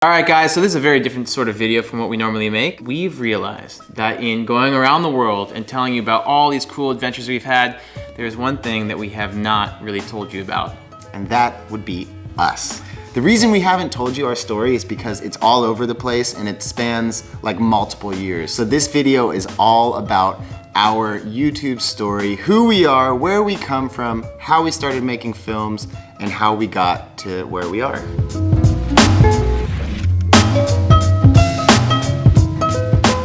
All right guys, so this is a very different sort of video from what we normally make. We've realized that in going around the world and telling you about all these cool adventures we've had, there's one thing that we have not really told you about. And that would be us. The reason we haven't told you our story is because it's all over the place and it spans like multiple years. So this video is all about our YouTube story, who we are, where we come from, how we started making films, and how we got to where we are.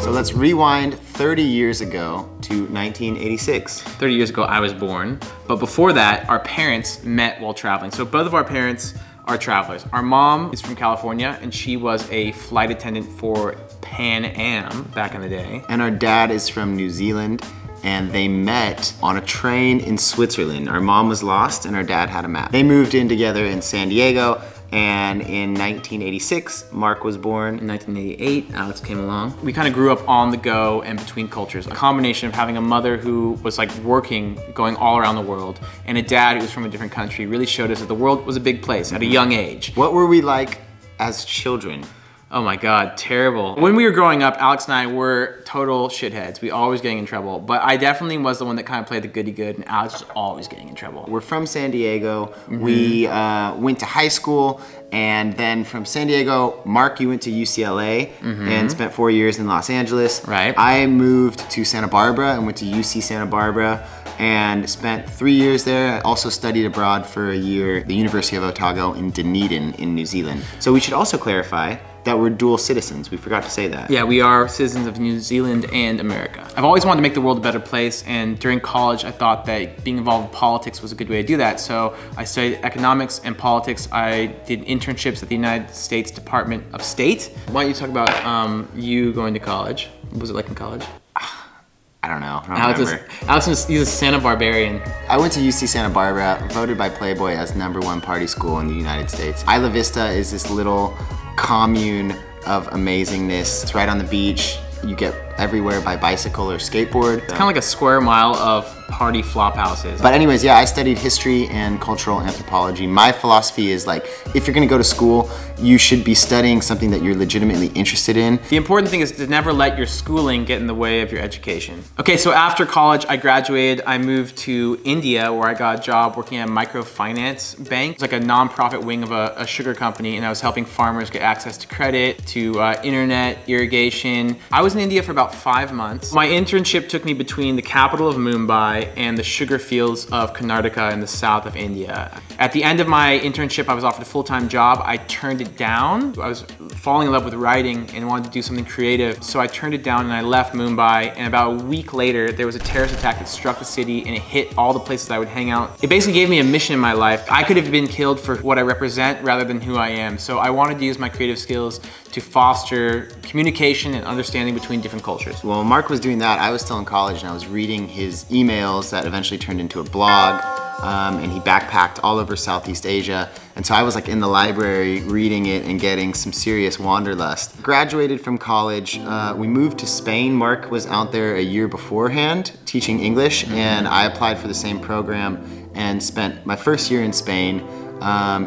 So let's rewind 30 years ago to 1986. 30 years ago I was born, but before that our parents met while traveling. So both of our parents are travelers. Our mom is from California and she was a flight attendant for Pan Am back in the day. And our dad is from New Zealand and they met on a train in Switzerland. Our mom was lost and our dad had a map. They moved in together in San Diego, and in 1986, Mark was born. In 1988, Alex came along. We kind of grew up on the go and between cultures. A combination of having a mother who was like working, going all around the world, and a dad who was from a different country really showed us that the world was a big place at a young age. What were we like as children? Oh my God, terrible. When we were growing up, Alex and I were total shitheads. We always getting in trouble, but I definitely was the one that kind of played the goody good, and Alex was always getting in trouble. We're from San Diego. We went to high school, and then from San Diego, Mark, you went to UCLA and spent 4 years in Los Angeles. Right. I moved to Santa Barbara and went to UC Santa Barbara and spent 3 years there. I also studied abroad for a year at the University of Otago in Dunedin in New Zealand. So we should also clarify that we're dual citizens. We forgot to say that. Yeah, we are citizens of New Zealand and America. I've always wanted to make the world a better place, and during college I thought that being involved in politics was a good way to do that. So I studied economics and politics. I did internships at the United States Department of State. Why don't you talk about you going to college? What was it like in college? I don't know. I don't remember. Alex he's a Santa Barbarian. I went to UC Santa Barbara, voted by Playboy as #1 party school in the United States. Isla Vista is this little commune of amazingness. It's right on the beach. You get everywhere by bicycle or skateboard. It's kind of like a square mile of party flop houses. But anyways, yeah, I studied history and cultural anthropology. My philosophy is like, if you're gonna go to school, you should be studying something that you're legitimately interested in. The important thing is to never let your schooling get in the way of your education. Okay, so after college, I graduated. I moved to India where I got a job working at a microfinance bank. It's like a nonprofit wing of a sugar company, and I was helping farmers get access to credit, to internet, irrigation. I was in India for about 5 months. My internship took me between the capital of Mumbai and the sugar fields of Karnataka in the south of India. At the end of my internship, I was offered a full-time job. I turned it down. I was falling in love with writing and wanted to do something creative. So I turned it down and I left Mumbai, and about a week later, there was a terrorist attack that struck the city and it hit all the places I would hang out. It basically gave me a mission in my life. I could have been killed for what I represent rather than who I am. So I wanted to use my creative skills to foster communication and understanding between different cultures. Well, Mark was doing that. I was still in college and I was reading his emails that eventually turned into a blog. And he backpacked all over Southeast Asia. And so I was like in the library reading it and getting some serious wanderlust. Graduated from college, we moved to Spain. Mark was out there a year beforehand teaching English, and I applied for the same program and spent my first year in Spain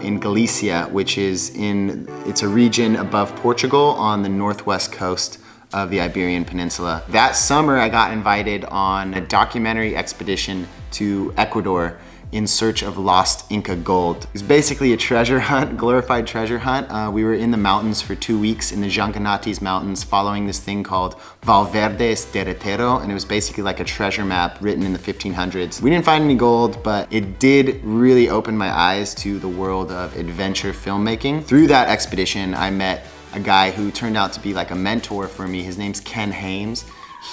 in Galicia, which is it's a region above Portugal on the northwest coast of the Iberian Peninsula. That summer I got invited on a documentary expedition to Ecuador in search of lost Inca gold. It's basically a treasure hunt, glorified treasure hunt. We were in the mountains for 2 weeks in the Jancanatis mountains following this thing called Valverde's Derretero, and it was basically like a treasure map written in the 1500s. We didn't find any gold, but it did really open my eyes to the world of adventure filmmaking. Through that expedition, I met a guy who turned out to be like a mentor for me. His name's Ken Hames.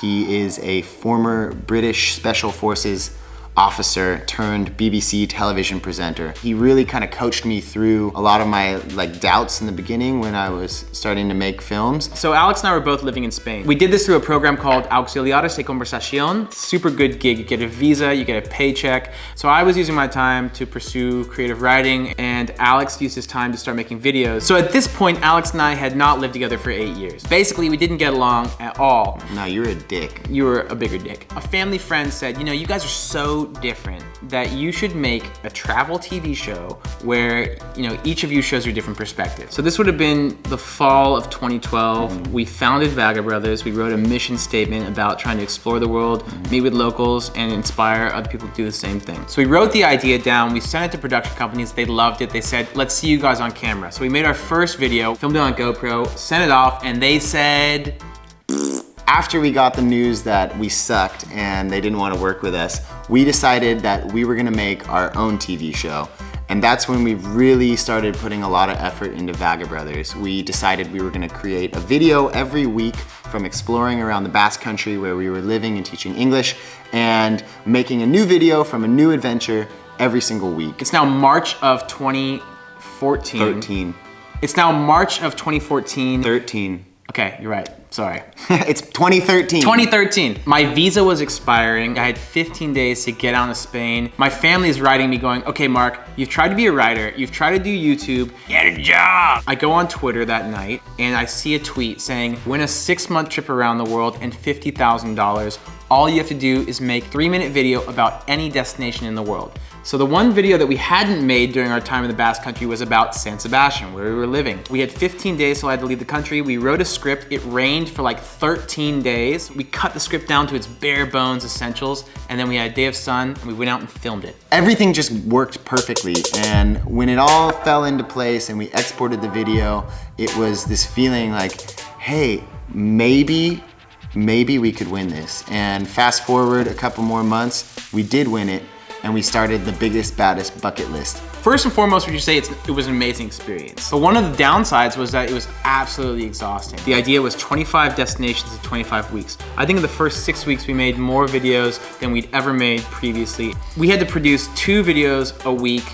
He is a former British Special Forces officer turned BBC television presenter. He really kind of coached me through a lot of my like doubts in the beginning when I was starting to make films. So Alex and I were both living in Spain. We did this through a program called Auxiliares de Conversación. Super good gig. You get a visa, you get a paycheck. So I was using my time to pursue creative writing, and Alex used his time to start making videos. So at this point, Alex and I had not lived together for 8 years. Basically, we didn't get along at all. No, you're a dick. You were a bigger dick. A family friend said, you know, you guys are so so different that you should make a travel TV show where, each of you shows your different perspective. So this would have been the fall of 2012. We founded Vagabrothers. We wrote a mission statement about trying to explore the world, meet with locals, and inspire other people to do the same thing. So we wrote the idea down, we sent it to production companies, they loved it. They said, let's see you guys on camera. So we made our first video, filmed it on GoPro, sent it off, and they said, after we got the news that we sucked and they didn't want to work with us, we decided that we were gonna make our own TV show. And that's when we really started putting a lot of effort into Vagabrothers. We decided we were gonna create a video every week from exploring around the Basque Country where we were living and teaching English, and making a new video from a new adventure every single week. It's now March of 2014. 13. It's now March of 2014. 13. Okay, you're right, sorry. It's 2013. 2013. My visa was expiring. I had 15 days to get out of Spain. My family is writing me going, okay, Mark, you've tried to be a writer, you've tried to do YouTube, get a job. I go on Twitter that night and I see a tweet saying, win a 6-month trip around the world and $50,000. All you have to do is make a 3-minute video about any destination in the world. So the one video that we hadn't made during our time in the Basque Country was about San Sebastian, where we were living. We had 15 days till I had to leave the country. We wrote a script. It rained for like 13 days. We cut the script down to its bare bones essentials, and then we had a day of sun, and we went out and filmed it. Everything just worked perfectly, and when it all fell into place and we exported the video, it was this feeling like, hey, maybe we could win this. And fast forward a couple more months, we did win it, and we started the biggest, baddest bucket list. First and foremost, would you say it was an amazing experience? But one of the downsides was that it was absolutely exhausting. The idea was 25 destinations in 25 weeks. I think in the first 6 weeks, we made more videos than we'd ever made previously. We had to produce 2 videos a week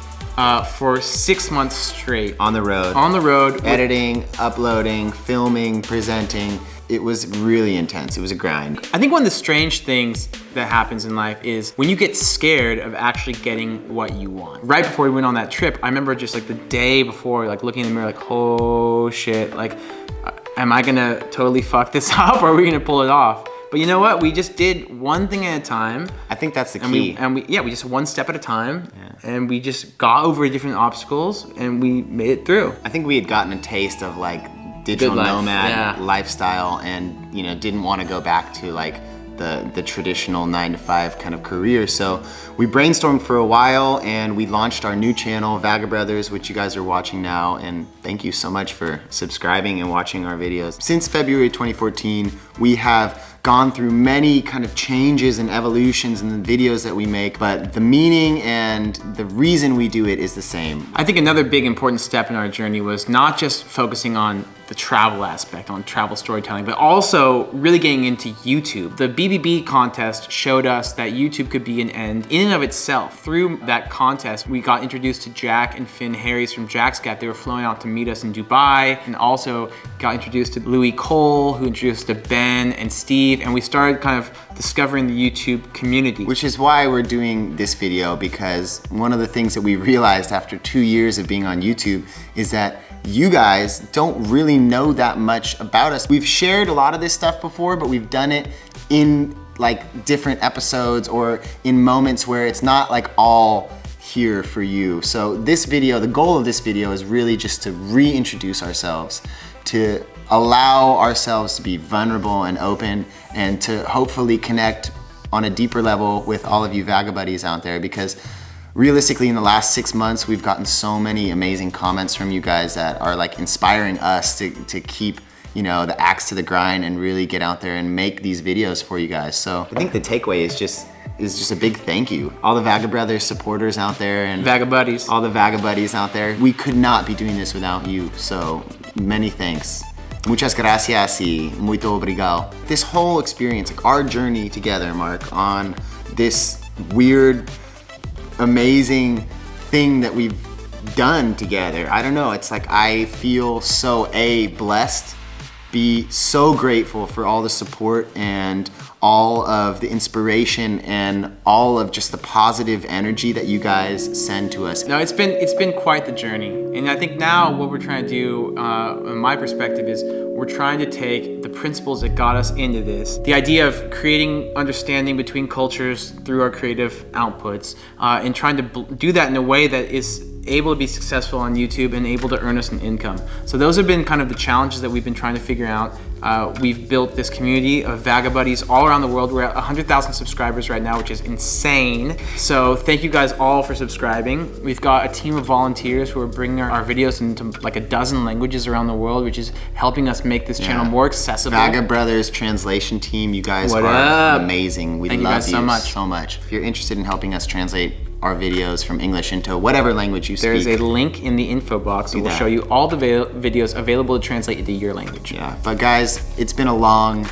for 6 months straight. On the road. On the road. Editing, uploading, filming, presenting. It was really intense. It was a grind. I think one of the strange things that happens in life is when you get scared of actually getting what you want. Right before we went on that trip, I remember just like the day before, like looking in the mirror like, oh shit, like, am I gonna totally fuck this up or are we gonna pull it off? But you know what? We just did one thing at a time. I think that's the key. We just one step at a time, and we just got over different obstacles and we made it through. I think we had gotten a taste of like digital nomad lifestyle, and didn't want to go back to like the traditional 9-to-5 kind of career. So we brainstormed for a while and we launched our new channel, Vagabrothers, which you guys are watching now. And thank you so much for subscribing and watching our videos. Since February 2014, we have gone through many kind of changes and evolutions in the videos that we make, but the meaning and the reason we do it is the same. I think another big important step in our journey was not just focusing on the travel aspect, on travel storytelling, but also really getting into YouTube. The BBB contest showed us that YouTube could be an end in and of itself. Through that contest, we got introduced to Jack and Finn Harris from Jack's Gap. They were flowing out to meet us in Dubai, and also got introduced to Louis Cole, who introduced us to Ben and Steve, and we started kind of discovering the YouTube community. Which is why we're doing this video, because one of the things that we realized after 2 years of being on YouTube is that you guys don't really know that much about us. We've shared a lot of this stuff before, but we've done it in like different episodes or in moments where it's not like all here for you. So this video, the goal of this video is really just to reintroduce ourselves, to allow ourselves to be vulnerable and open, and to hopefully connect on a deeper level with all of you Vagabuddies out there, because realistically in the last 6 months, we've gotten so many amazing comments from you guys that are like inspiring us to keep the axe to the grind and really get out there and make these videos for you guys. So I think the takeaway is just a big thank you. All the Vagabrothers supporters out there and Vagabuddies. All the Vagabuddies out there. We could not be doing this without you, so many thanks. Muchas gracias y muito obrigado. This whole experience, like our journey together, Mark, on this weird, amazing thing that we've done together. I don't know, it's like I feel so blessed be so grateful for all the support and all of the inspiration and all of just the positive energy that you guys send to us. No, it's been quite the journey. And I think now what we're trying to do, in my perspective, is we're trying to take the principles that got us into this, the idea of creating understanding between cultures through our creative outputs, and trying to do that in a way that is able to be successful on YouTube and able to earn us an income. So those have been kind of the challenges that we've been trying to figure out. We've built this community of Vagabuddies all around the world. We're at 100,000 subscribers right now, which is insane. So thank you guys all for subscribing. We've got a team of volunteers who are bringing our videos into like a dozen languages around the world, which is helping us make this channel more accessible. Vagabrothers translation team, you guys What are up? amazing. We Thank you love guys you so much. If you're interested in helping us translate our videos from English into whatever language you speak. There's a link in the info box that will show you all the videos available to translate into your language. Yeah, but guys, it's been a long,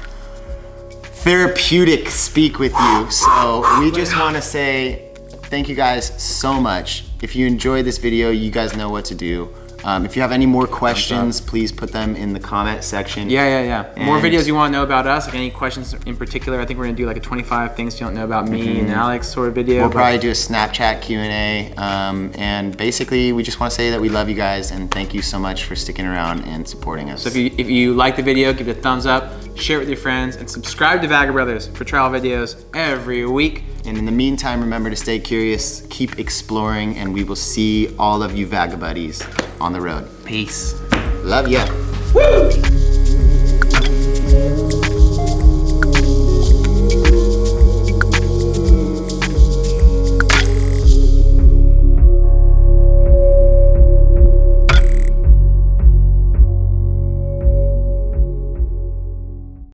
therapeutic speak with you. So we just want to say thank you guys so much. If you enjoyed this video, you guys know what to do. If you have any more questions, please put them in the comment section. Yeah. More videos you want to know about us, like any questions in particular. I think we're going to do like a 25 things you don't know about me and Alex sort of video. We'll probably do a Snapchat Q&A. And basically, we just want to say that we love you guys and thank you so much for sticking around and supporting us. So if you like the video, give it a thumbs up, share it with your friends, and subscribe to Vagabrothers for travel videos every week. And in the meantime, remember to stay curious, keep exploring, and we will see all of you Vagabuddies on the road. Peace. Love ya. Woo!